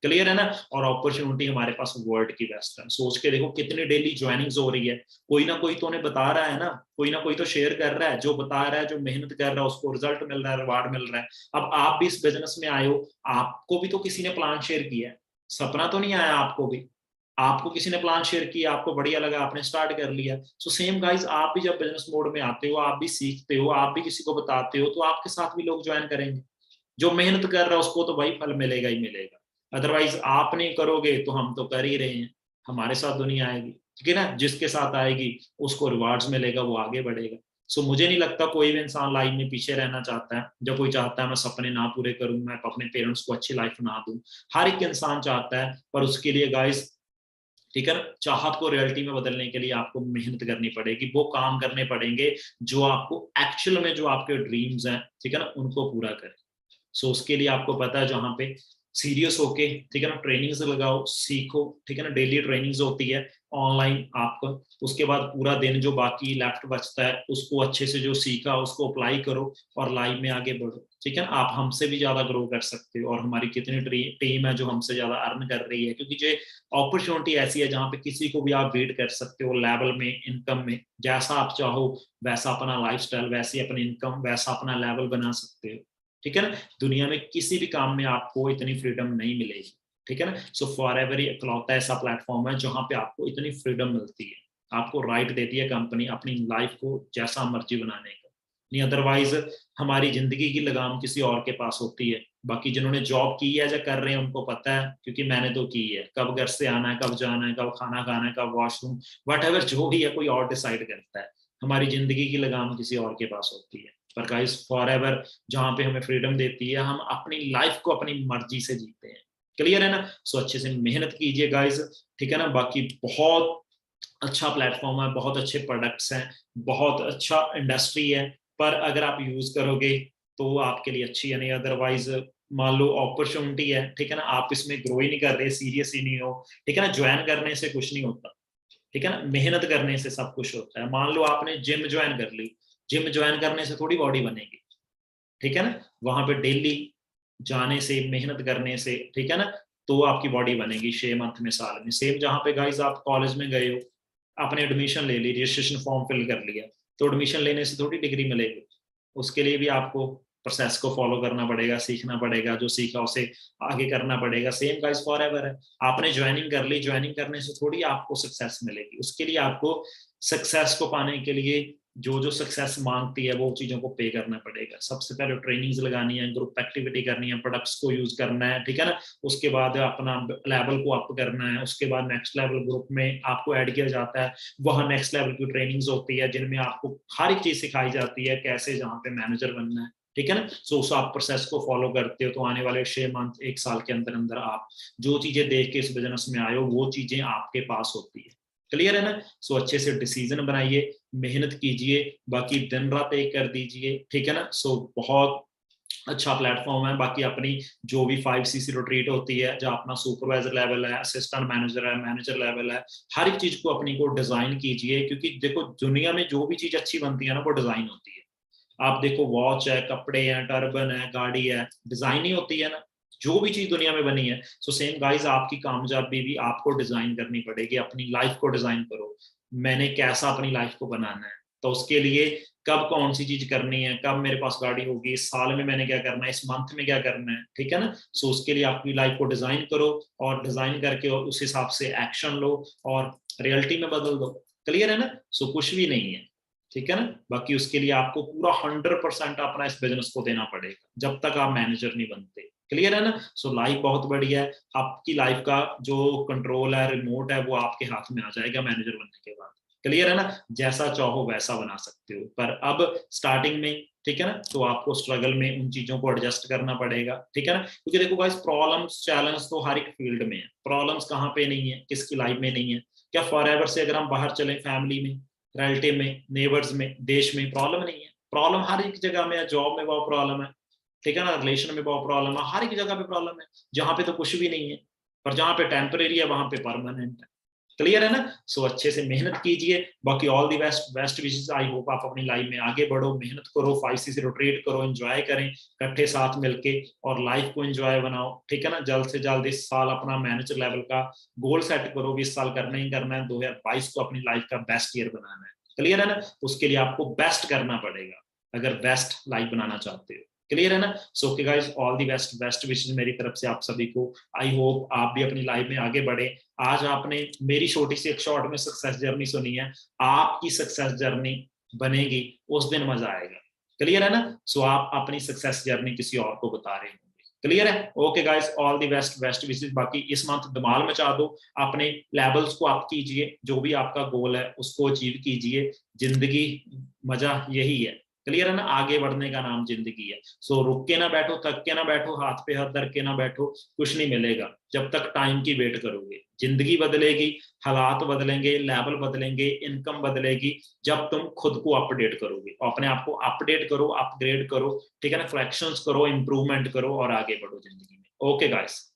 क्लियर है ना? और अपॉर्चुनिटी हमारे पास वर्ल्ड की बेस्ट है। सोच के देखो कितनी डेली ज्वाइनिंग्स हो रही है, कोई ना कोई तो उन्हें बता रहा है ना, कोई ना कोई तो शेयर कर रहा है, जो बता रहा है, जो मेहनत कर रहा है उसको रिजल्ट मिल रहा है, रिवार्ड मिल रहा है। अब आप भी इस बिजनेस में आए हो, आपको भी तो किसी ने प्लान शेयर किया है, सपना तो नहीं आया आपको भी, आपको किसी ने प्लान शेयर किया, आपको बढ़िया लगा, आपने स्टार्ट कर लिया। सो सेम गाइस, आप भी जब बिजनेस मोड में आते हो, आप भी सीखते हो, आप भी किसी को बताते हो, तो आपके साथ भी लोग ज्वाइन करेंगे। जो मेहनत कर रहा है उसको तो भाई फल मिलेगा ही मिलेगा। अदरवाइज आप नहीं करोगे तो हम तो कर ही रहे हैं, हमारे साथ दुनिया आएगी, ठीक है ना? जिसके साथ आएगी उसको रिवार्ड्स मिलेगा, वो आगे बढ़ेगा। सो मुझे नहीं लगता कोई भी इंसान लाइफ में पीछे रहना चाहता है। जब कोई चाहता है मैं सपने ना पूरे करूं, मैं अपने पेरेंट्स को अच्छी लाइफ ना दूं, हर एक इंसान चाहता है, पर उसके लिए गाइस, ठीक है ना, चाहत को रियलिटी में बदलने के लिए आपको मेहनत करनी पड़ेगी, वो काम करने पड़ेंगे जो आपको एक्चुअल में, जो आपके ड्रीम्स हैं, ठीक है ना, उनको पूरा करें। सो उसके लिए आपको पता है जहाँ पे सीरियस होके, ठीक है ना, ट्रेनिंग्स लगाओ, सीखो, ठीक है ना, डेली ट्रेनिंग्स होती है ऑनलाइन आपका। उसके बाद पूरा दिन जो बाकी लेफ्ट बचता है उसको अच्छे से जो सीखा उसको अप्लाई करो और लाइफ में आगे बढ़ो, ठीक है ना? आप हमसे भी ज्यादा ग्रो कर सकते हो, और हमारी कितनी टीम है जो हमसे ज्यादा अर्न कर रही है, क्योंकि जो अपॉर्चुनिटी ऐसी है जहाँ पे किसी को भी आप बीट कर सकते हो लेवल में, इनकम में। जैसा आप चाहो वैसा अपना लाइफस्टाइल, वैसी अपनी इनकम, वैसा अपना लेवल बना सकते हो, ठीक है ना? दुनिया में किसी भी काम में आपको इतनी फ्रीडम नहीं मिलेगी, ठीक है ना? सो फॉर एवर इकलौता ऐसा प्लेटफॉर्म है जहां पे आपको इतनी फ्रीडम मिलती है, आपको राइट देती है कंपनी अपनी लाइफ को जैसा मर्जी बनाने का। नहीं अदरवाइज हमारी जिंदगी की लगाम किसी और के पास होती है। बाकी जिन्होंने जॉब की है या कर रहे हैं उनको पता है, क्योंकि मैंने तो की है, कब घर से आना है, कब जाना है, कब खाना खाना है, कब वॉशरूम, वट एवर जो भी है कोई और डिसाइड करता है। हमारी जिंदगी की लगाम किसी और के पास होती है। पर गाइस फॉर एवर जहाँ पे हमें फ्रीडम देती है, हम अपनी लाइफ को अपनी मर्जी से जीते हैं। क्लियर है ना? सो अच्छे से मेहनत कीजिए गाइस, ठीक है ना? बाकी बहुत अच्छा प्लेटफॉर्म है, बहुत अच्छे प्रोडक्ट्स हैं, बहुत अच्छा इंडस्ट्री है, पर अगर आप यूज करोगे तो आपके लिए अच्छी है, नहीं अदरवाइज मान लो अपॉर्चुनिटी है, ठीक है ना, आप इसमें ग्रो ही नहीं कर रहे, सीरियस ही नहीं हो, ठीक है ना, ज्वाइन करने से कुछ नहीं होता, ठीक है ना, मेहनत करने से सब कुछ होता है। मान लो आपने जिम ज्वाइन कर ली, जिम ज्वाइन करने से थोड़ी बॉडी बनेगी, ठीक है ना, वहां पे डेली जाने से, मेहनत करने से, ठीक है ना, तो आपकी बॉडी बनेगी 6 मंथ में, साल में। सेम जहाँ पे गाइज आप कॉलेज में गए हो, आपने एडमिशन ले ली, रजिस्ट्रेशन फॉर्म फिल कर लिया, तो एडमिशन लेने से थोड़ी डिग्री मिलेगी, उसके लिए भी आपको प्रोसेस को फॉलो करना पड़ेगा, सीखना पड़ेगा, जो सीखा उसे आगे करना पड़ेगा। सेम गाइस फॉर एवर है, आपने ज्वाइनिंग कर ली, ज्वाइनिंग करने से थोड़ी आपको सक्सेस मिलेगी, उसके लिए आपको सक्सेस को पाने के लिए जो जो सक्सेस मांगती है वो चीजों को पे करना पड़ेगा। सबसे पहले ट्रेनिंग्स लगानी है, ग्रुप एक्टिविटी करनी है, प्रोडक्ट्स को यूज करना है, ठीक है ना, उसके बाद अपना लेवल को अप करना है, उसके बाद नेक्स्ट लेवल ग्रुप में आपको ऐड किया जाता है, वहां नेक्स्ट लेवल की ट्रेनिंग्स होती है जिनमें आपको हर एक चीज सिखाई जाती है, कैसे जहाँ पे मैनेजर बनना है, ठीक है ना। सो उस आप प्रोसेस को फॉलो करते हो तो आने वाले 6 मंथ, 1 साल के अंदर अंदर आप जो चीजें देख के इस बिजनेस में आए हो वो चीजें आपके पास होती है। क्लियर है ना? सो अच्छे से डिसीजन बनाइए, मेहनत कीजिए, बाकी दिन रात एक कर दीजिए, ठीक है ना। सो बहुत अच्छा प्लेटफॉर्म है। बाकी अपनी जो भी 5cc रोटेट होती है, जहाँ अपना सुपरवाइजर लेवल है, असिस्टेंट मैनेजर है, मैनेजर लेवल है, हर एक चीज को अपनी को डिजाइन कीजिए, क्योंकि देखो दुनिया में जो भी चीज अच्छी बनती है ना वो डिजाइन होती है। आप देखो वॉच है, कपड़े हैं, टर्बन है, गाड़ी है, डिजाइन ही होती है ना, जो भी चीज दुनिया में बनी है। सो सेम गाइस, आपकी कामयाबी भी आपको डिजाइन करनी पड़ेगी, अपनी लाइफ को डिजाइन करो, मैंने कैसा अपनी लाइफ को बनाना है, तो उसके लिए कब कौन सी चीज करनी है, कब मेरे पास गाड़ी होगी, इस साल में मैंने क्या करना है, इस मंथ में क्या करना है, ठीक है ना। सो उसके लिए अपनी लाइफ को डिजाइन करो, और डिजाइन करके और उस हिसाब से एक्शन लो और रियलिटी में बदल दो। क्लियर है ना? सो कुछ भी नहीं है, ठीक है ना। बाकी उसके लिए आपको पूरा 100% अपना इस बिजनेस को देना पड़ेगा जब तक आप मैनेजर नहीं बनते। क्लियर है ना। सो लाइफ बहुत बढ़िया है, आपकी लाइफ का जो कंट्रोल है, रिमोट है, वो आपके हाथ में आ जाएगा मैनेजर बनने के बाद। क्लियर है ना, जैसा चाहो वैसा बना सकते हो, पर अब स्टार्टिंग में, ठीक है ना, तो आपको स्ट्रगल में उन चीजों को एडजस्ट करना पड़ेगा, ठीक है ना। क्योंकि देखो गाइस, प्रॉब्लम्स चैलेंज तो हर एक फील्ड में है। प्रॉब्लम्स कहाँ पे नहीं है, किसकी लाइफ में नहीं है? क्या फॉरएवर से अगर हम बाहर चले, फैमिली में, रिलेटिव में, नेबर्स में, देश में प्रॉब्लम नहीं है? प्रॉब्लम हर एक जगह में है। जॉब में बहुत प्रॉब्लम है, ठीक है ना, रिलेशन में बहुत प्रॉब्लम है, हर एक जगह पे प्रॉब्लम है। जहां पे तो कुछ भी नहीं है, पर जहां पे टेम्परेरी है वहां पे परमानेंट है। क्लियर है ना। सो अच्छे से मेहनत कीजिए, बाकी all the best, best wishes. I hope आप अपनी लाइफ में आगे बढ़ो, मेहनत करो, 5C से रोटेट करो, एंजॉय करें इकट्ठे साथ मिलके, और लाइफ को एंजॉय बनाओ, ठीक है ना। जल्द से जल्द इस साल अपना मैनेजर लेवल का गोल सेट करो, 20 साल करना ही करना है, 2022 को अपनी लाइफ का बेस्ट ईयर बनाना है। क्लियर है ना। उसके लिए आपको बेस्ट करना पड़ेगा अगर बेस्ट लाइफ बनाना चाहते हो। क्लियर है ना। So okay guys, all the best, best wishes मेरी तरफ से आप सभी को। आई होप आप भी अपनी लाइफ में आगे बढ़े। आज आपने मेरी छोटी सी एक शॉर्ट में सक्सेस जर्नी सुनी है, आपकी सक्सेस जर्नी बनेगी उस दिन मजा आएगा। क्लियर है ना। सो आप अपनी सक्सेस जर्नी किसी और को बता रहे होंगे। क्लियर है। Okay guys, all the best, best wishes. बाकी इस मंथ धमाल मचा दो, अपने लेवल्स को आप कीजिए, जो भी आपका गोल है उसको अचीव कीजिए। जिंदगी मजा यही है। क्लियर है ना, आगे बढ़ने का नाम जिंदगी है। सो रुक के ना बैठो, थक के ना बैठो, हाथ पे हाथ धर के ना बैठो, कुछ नहीं मिलेगा जब तक टाइम की वेट करोगे। जिंदगी बदलेगी, हालात बदलेंगे, लेवल बदलेंगे, इनकम बदलेगी जब तुम खुद को अपडेट करोगे। अपने आप को अपडेट करो, अपग्रेड करो, ठीक है ना, फ्लैक्शंस करो, इंप्रूवमेंट करो और आगे बढ़ो जिंदगी में। Okay guys.